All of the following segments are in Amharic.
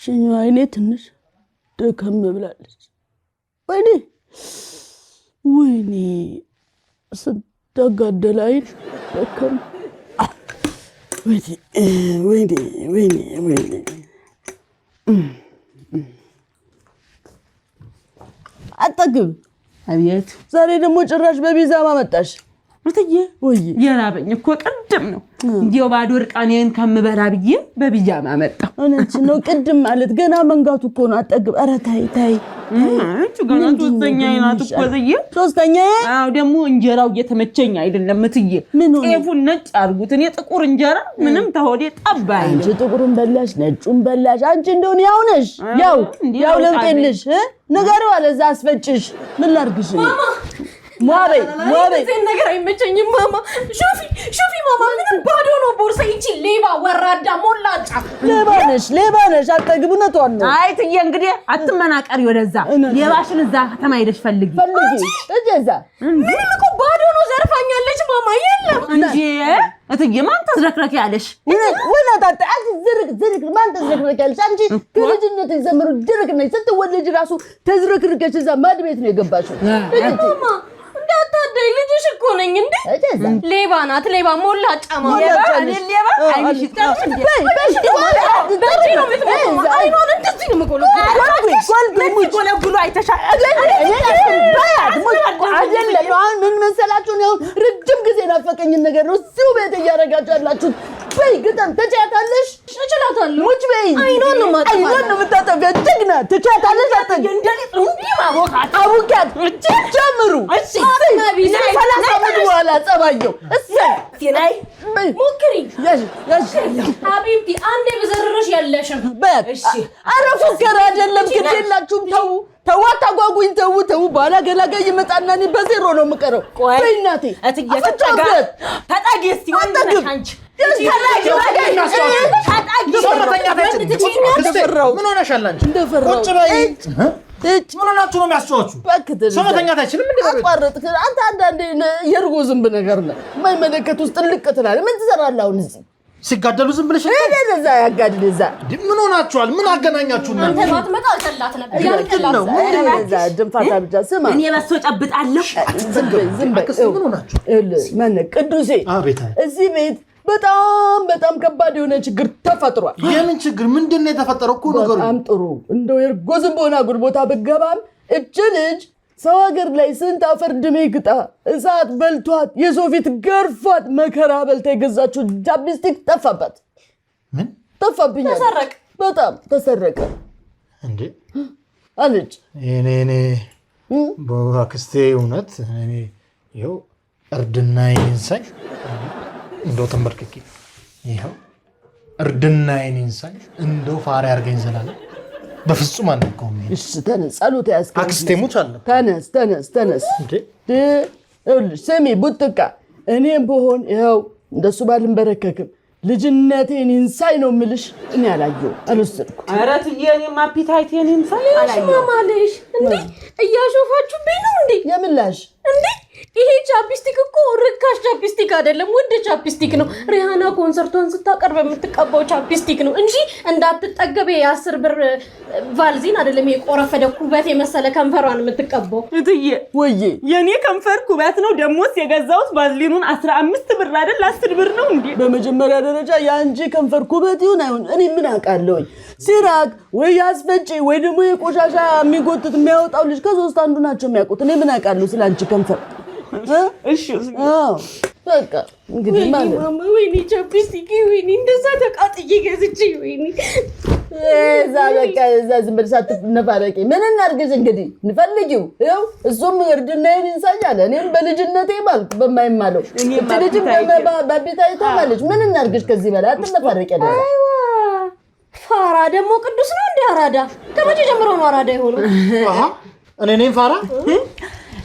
ታችኛው አይኔ ትንሽ ደከም ብላለች ወይኔ ስተጋደለ አይን ደከም ወይኔ አጠግብ አብየት ዛሬ ደግሞ ጭራሽ በቢዛማ መጣሽ እትዬ ወይ የራበኝ እኮ ቅድም ነው እንዲው ባዶ እርቃኔን ከምበላ ብዬ በቢጃማ መጣ እነች ነው ቅድም ማለት ገና መንጋቱ እኮ ነው አጠግብ ኧረ ታይ እቺ ገና ሶስተኛ አይናት እኮ እትዬ ሶስተኛ አው ደግሞ እንጀራው እየተመቸኝ አይደለም እትዬ ጤፉን ነጭ አርጉት እኔ ጥቁር እንጀራ ምንም ተሆዴ ጠባይ አንቺ ጥቁሩን በላሽ ነጩን በላሽ አንቺ እንደውን ያው ነሽ ያው ለምጤልሽ ነገርዋ ለዛ አስፈጭሽ ምን ላርግሽ ማሬ እዚህ ነገር አይመቸኝም ማማ ሹፊ ማማ ምን ባዶ ነው ቦርሳ ይቺ ሌባ ወራዳ ሞላጫ ሌባ ነሽ አጠግብነቷን ነው አይ ትዬ እንግዲህ አትመናቀሪ ወደዛ ሌባሽን እዛ ከተማ ሄደሽ ፈልጊ እጀዛ ምን እኮ ባዶ ነው ዘርፋኛለች ማማ የለም እንጂ እትዬ ማን ተዝረክረክ ያለሽ ወላ ታጣ ዝርክ ማን ተዝረክረክ ያለሽ አንቺ ከልጅነት ዘመሩ ድርክ ነሽ ስትወለጂ ራሱ ተዝረክርከሽ እዛ ማድ ቤት ነው የገባሽው ማማ እንዳታደይ ልጅሽ እኮ ነኝ እንዴ ሌባ ናት ሌባ ሞላጫ ሌባ አይሽ ተጥሽ እንዴ በጂ ነው የምትሞተው አይኗን እንደዚህ ነው የምቆለው ጎሉ አይተሻል አይደለም አሁን ምን መሰላችሁ ነው ረጅም ጊዜ ናፈቀኝ ነገር ነው እዚሁ ቤት እያረጋችሁ ያላችሁ በይ ግጠም ተጫታለሽ እችላታለሁ ሙች በይ አይኗን ነው የምታጠፊያ ጀግና ተጫታለሽ አጠኝ እንደሊጥ እንዴ ማቦካት አቡካት ጀምሩ እሺ ሰላሳ ዓመት በኋላ ጸባየው እሰይ ላይ ሞክሪ ያሽ ሀቢብቲ አንዴ በዘርረሽ ያለሽም እሺ አረፉ ከራ አይደለም ግዴላችሁም ተው አታጓጉኝ ተው ባላ ገላጋይ ይመጣና እኔ በዜሮ ነው የምቀረው በእናቴ አትየተጠጋ ተጠጊ እስቲ ወንድነሽ አንቺ ምን ሆነሻል አንቺ እንደፈራው ቁጭ በይ ምን ሆናችሁ ነው የሚያስጨዋችሁ ሰመተኛት አይችልም እንዴ አቋረጥክ አንተ አንዳንዴ የርጎ ዝንብ ነገር ነው የማይመለከት ውስጥ ልቅ ትላለህ ምን ትሰራለህ አሁን እዚህ ሲጋደሉ ዝም ብለሽ እዛ ያጋድል እዛ ምን ሆናችኋል ምን አገናኛችሁ እናንተ አንተ ባትመጣ አልተላት ነበር ያልከላት ነው እዛ ድንፋታ ብቻ ስማ እኔ በሶ ጨብጣለሁ ዝም በይ ምን ሆናችሁ ማን ቅዱሴ አቤት እዚህ ቤት በጣም ከባድ የሆነ ችግር ተፈጥሯል የምን ችግር ምንድነው የተፈጠረው እኮ ነገሩ በጣም ጥሩ እንደው የርጎ ዝንቦና ጉልቦታ በገባም እጅ ልጅ ሰው ሀገር ላይ ስንት አፈርድሜ ግጣ እሳት በልቷት የሶፊት ገርፏት መከራ በልታ የገዛችው ቻፕስቲክ ጠፋበት ምን ጠፋብኝ ተሰረቀ በጣም ተሰረቀ እንዴ አለች እኔ በአክስቴ እውነት እኔ ይኸው እርድና ይንሳይ እንደው ተንበርክኬ ይኸው እርድና ይንሳይ እንደው ፋራ ያርገኝ ዘላለም በፍጹም አንቆም እሺ ተነስ ጸሎት ያስከኝ አክስቴሙች አለ ተነስ እንዴ ስሚ ቡጥቃ እኔም በሆን ይኸው እንደሱ ባልንበረከክም ልጅነቴን ይንሳይ ነው ምልሽ እኔ አላየው አልወሰድኩ ኧረ ትዬ እኔም አፒታይቴን ይንሳይ አላየው ማማለሽ እንዴ እያሾፋችሁብኝ ነው እንዴ የምላሽ እንዴ ይሄ ቻፕስቲክ እኮ ርካሽ ቻፕስቲክ አይደለም ውድ ቻፕስቲክ ነው ሪሃና ኮንሰርቷን ስታቀርብ የምትቀባው ቻፕስቲክ ነው እንጂ እንዳትጠገበ የ10 ብር ቫልዚን አይደለም የቆረፈደ ኩበት የመሰለ ከንፈሯን የምትቀባው እትዬ ወዬ የኔ ከንፈር ኩበት ነው ደሞስ የገዛውት ቫዝሊኑን 15 ብር አይደል 10 ብር ነው እንዴ በመጀመሪያ ደረጃ ያንቺ ከንፈር ኩበት ይሁን አይሁን እኔ ምን አውቃለሁ ሲራክ ወይ ያስፈጪ ወይ ደግሞ የቆሻሻ የሚጎትት የሚያወጣው ልጅ ከሶስት አንዱ ናቸው የሚያውቁት እኔ ምን አውቃለሁ ስላንቺ ከንፈር እሺ በቃ እንግዲህ ማለት ወይኔ ቻፕስቲክ ወይኔ እንደዛ ተቃጥዬ ገዝቼ ወይኔ እዛ ዝም ብለሽ አትነፋረቂ ምን እናድርግሽ እንግዲህ እንፈልጊው ይኸው እሱም እርድናዬን ይንሳኛል እኔም በልጅነቴ ማልኩ በማይማለው እቺ ልጅም በቤታይታ ማለች ምን እናድርግሽ ከዚህ በላይ አትነፋረቂ አይደል ፋራ ደግሞ ቅዱስ ነው እንደ አራዳ ከመቼ ጀምሮ ነው አራዳ የሆነው እኔ ነኝ ፋራ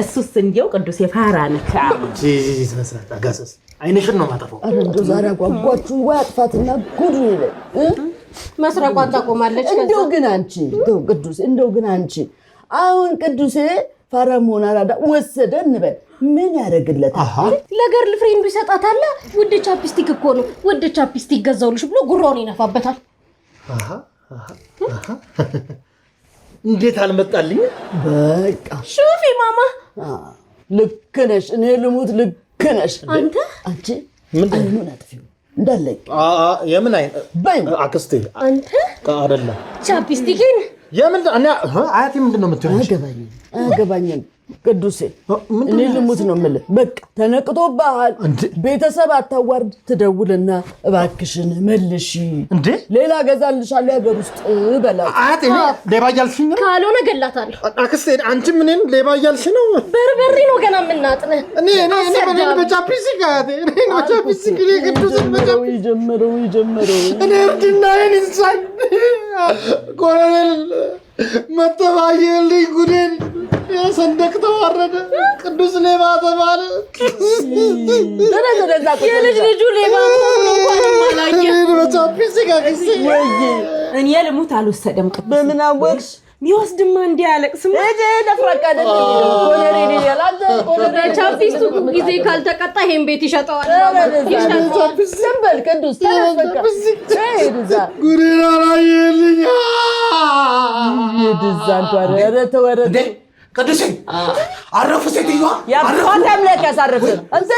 እሱስ እንዲያው ቅዱስ የፋራ ነካ ተመስራት አጋሰስ አይንሽን ነው ማጠፋው አረንዶ ዛሬ ጓጓችሁ ወይ አጥፋትና ጉድ ይለ መስረቋን ታቆማለች እንደው ግን አንቺ አሁን ቅዱሴ ፋራ መሆን አራዳ ወሰደ እንበል ምን ያደርግለታል ለገርል ፍሬንዱ ይሰጣታል ውድ ቻፕስቲክ እኮ ነው ውድ ቻፕስቲክ ገዛውልሽ ብሎ ጉሮውን ይነፋበታል እንዴት አልመጣልኝ? በቃ ሹፊ ማማ ልክ ነሽ። እኔ ልሙት ልክ ነሽ። አንተ አንቺ አይኑን አጥፊው እንዳለኝ የምን አይ ባይ አክስቴ አንተ አይደለም ቻፕስቲክን የምን አያቴ ምንድን ነው የምትሆነው? አገባኝም ቅዱሴ እኔ ልሙት ነው የምልህ። በቃ ተነቅቶብሃል። ቤተሰብ አታዋርድ። ትደውልና እባክሽን መልሺ እንዴ ሌላ ገዛልሻለሁ የሀገር ውስጥ በላት። አያቴ ሌባ እያልሽኝ ነው? ካልሆነ ገላታለሁ። አክስቴ አንቺም እኔን ሌባ እያልሽ ነው? በርበሬ ነው ገና የምናጥነህ። እኔ በቻፕስቲክ አያቴ በቻፕስቲክ ይጀምረው እኔ እርድናዬን እንሳኝ ኮሎኔል መተባየልኝ ጉዴን ሰንደቅ ተዋረደ። ቅዱስ ሌባ ተባለ። የልጅ ልጁ ሌባ እኔ ልሙት አልወሰደም። ቅዱስ በምን አወቅሽ? ቢወስድማ እንዲያለቅስም ቻፕስቲኩ ጊዜ ካልተቀጣ ይሄን ቤት ይሸጠዋል። ሰንበል ቅዱስ ጉዴን አላየልኝ ተወረደ ቅዱሴ አረፉ። ሴትዮዋ ያባታ አምላክ ያሳርፍን። አንተ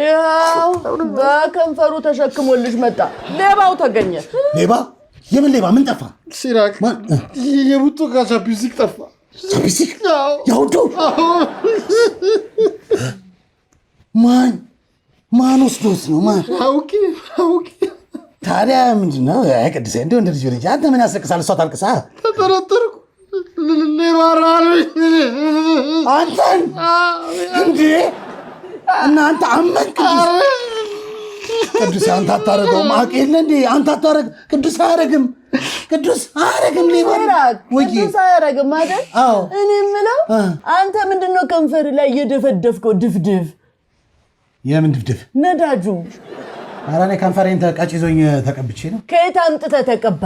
ያው በከንፈሩ ተሸክሞልሽ መጣ። ሌባው ተገኘ። ሌባ? የምን ሌባ? ምን ጠፋ? ሲራክ የቡጡ ቻፕስቲክ ጠፋ። ቻፕስቲክ ያውዱ ማን ወስዶት ነው? ማን አውቂ ታዲያ ምንድን ነው? ቅዱሴ እንደው እንደዚህ ልጅ አንተ ምን ያስለቅሳል? እሷ ታልቅሳ። ተጠረጠርኩ። ሌባራል አንተን እንዴ? እናንተ አመንክ? ቅዱስ አንተ አታረገውም። አውቅ የለ እንዴ? አንተ አታረግ። ቅዱስ አያረግም። ሌባራል ቅዱስ አያረግም አይደል? እኔ የምለው አንተ ምንድነው ከንፈር ላይ የደፈደፍከው ድፍድፍ? የምን ድፍድፍ? ነዳጁ። ኧረ እኔ ከንፈሬን ተቀጭዞኝ ተቀብቼ ነው። ከየት አምጥተህ ተቀባ?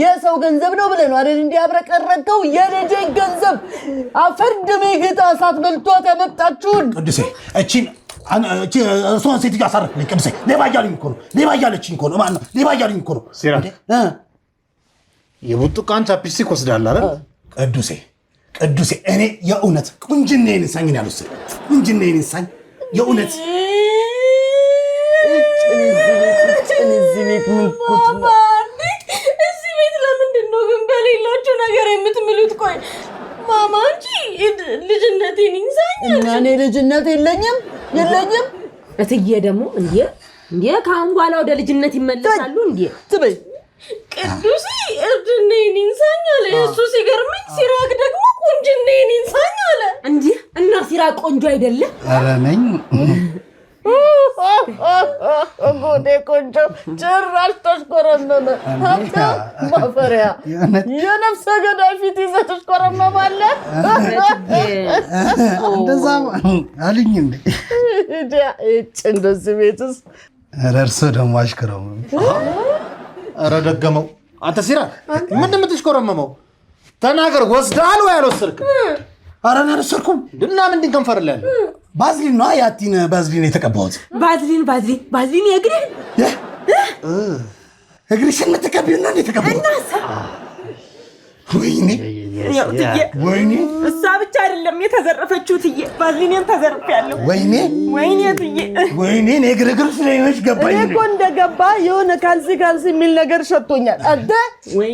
የሰው ገንዘብ ነው ብለህ ነው አይደል እንዲያብረቀረቀው? የልጄ ገንዘብ አፈር ደሜ ግጣ እሳት በልቷት ያመጣችሁን። ቅዱሴ እሷን ሴትዮ አሳረፍልኝ። ቅዱሴ ሌባ እያሉኝ እኮ ነው። ሌባ እያለችኝ እኮ ነው። ማነው ሌባ እያሉኝ እኮ ነው? የቡጡቃን ቻፕስቲክ ወስዳለህ አይደል? ቅዱሴ እኔ የእውነት ቁንጅናዬን እንሳኝ ነው ያልወሰድኩት። ቁንጅናዬን እንሳኝ የእውነት እዚህ ቤት ለምንድን ነው ግን በሌላችሁ ነገር የምትምሉት? ቆይ ማማ እንጂ ልጅነቴን ይንሳኛል። እና እኔ ልጅነት የለኝም። እትዬ ደግሞ እንዴ ከአሁን በኋላ ወደ ልጅነት ይመለሳሉ እንዴ? ትበይ ቅዱስ እርድናዬን ይንሳኛል። እሱ ሲገርመኝ ሲራክ ደግሞ ቁንጅናዬን ይንሳኛል። እንዴ እና ሲራክ ቆንጆ አይደለም? ኧረ ነኝ ጎዴ ቆንጆ ጭራሽ ተሽኮረመመ። ማፈሪያ የነፍሰ ገዳይ ፊት ይዘህ ተሽኮረመማለህ። እንደዛ አልኝ እንዴ? እንደዚህ ቤትስ ኧረ እርሶ ደግሞ አሽከረው። ኧረ ደገመው። አንተ ሲራክ ምንድን የምትሽኮረመመው? ተናገር። ወስደሃል ወይ አልወሰድክም? ኧረ እኔ አልወሰድኩም። እና ምንድን ከንፈር ላይ ያለው ባዝሊን ነው? ያቲን ባዝሊን የተቀባሁት። ባዝሊን እግርሽን የምትቀቢው እና የተቀባሁት። ወይኔ እሷ ብቻ አይደለም የተዘረፈችው ትዬ፣ ባዝሊኔን ተዘርፌያለሁ። ወይኔ ትዬ እኔ ግርግር ስለሆነች ገባኝ። እኔ እኮ እንደገባ የሆነ ካልሲ የሚል ነገር ሸቶኛል። አንተ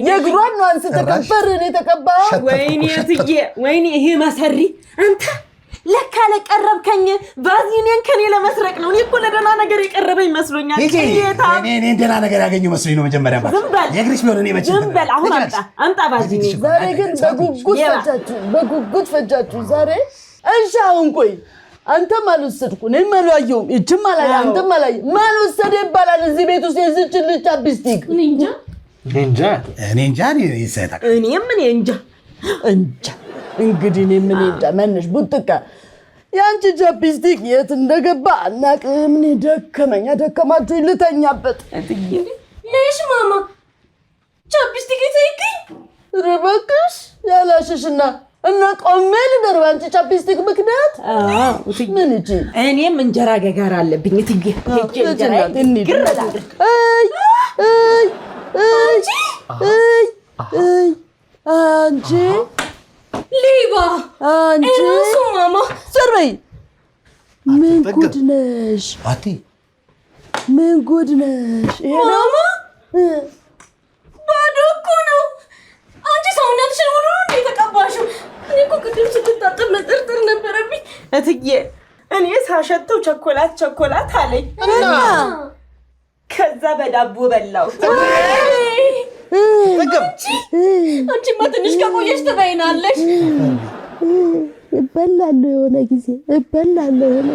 የእግሯን ነው አንስተህ ከንፈርህን የተቀባኸው። ወይኔ ይሄ መሰሪ አንተ ለካ ለቀረብከኝ ባዝሊኔን ከኔ ለመስረቅ ነው። እኔ እኮ ለደህና ነገር የቀረበኝ መስሎኛል። እኔ ደህና ነገር ያገኘው መስሎኝ ነው መጀመሪያ። የእግርሽ ቢሆን እኔ መቼም ዝም በል። አሁን አምጣ ባዝሊኔ። ዛሬ ግን በጉጉት ፈጃችሁ ዛሬ። እሺ አሁን ቆይ አንተም አልወሰድኩ እኔም አላየሁም። እጅም አላየ አንተም አላየ። ማን ወሰደ ይባላል እዚህ ቤት ውስጥ የዚችን ልጅ ቻፕስቲክ? እኔ እንጃ ይሰጣል። እኔም እንጃ እንግዲህ እኔ ምን እንጃ። ማነሽ ቡጥቃ ያንቺ ቻፕስቲክ የት እንደገባ አናውቅም። እኔ ደከማችሁኝ ልተኛበት። ነሽ ማማ ቻፕስቲክ ይተይኝ። እባክሽ ያላሽሽና እና ቆሜ ልደር ባንቺ ቻፕስቲክ ምክንያት። ምን እጂ እኔም እንጀራ ገጋር አለብኝ እትዬ ሄጄ እንጀራ አንቺ ሌባ አንቺ እራሱ ማማ ዞር በይ። ምን ጉድ ነሽ? አቲ ምን ጉድ ነሽ? ማማ ባዶ እኮ ነው። አንቺ ሰውነትሽን ሙሉ ነው እንዴ የተቀባሽው? እኔ እኮ ቅድም ስትታጠብ መጠርጠር ነበረብኝ እትዬ። እኔ ሳሸተው ቸኮላት አለኝ እና ከዛ በዳቦ በላው። አንቺማ ትንሽ ከቆየሽ ትበይናለሽ። እበላለሁ የሆነ ጊዜ እበላለሁ የሆነ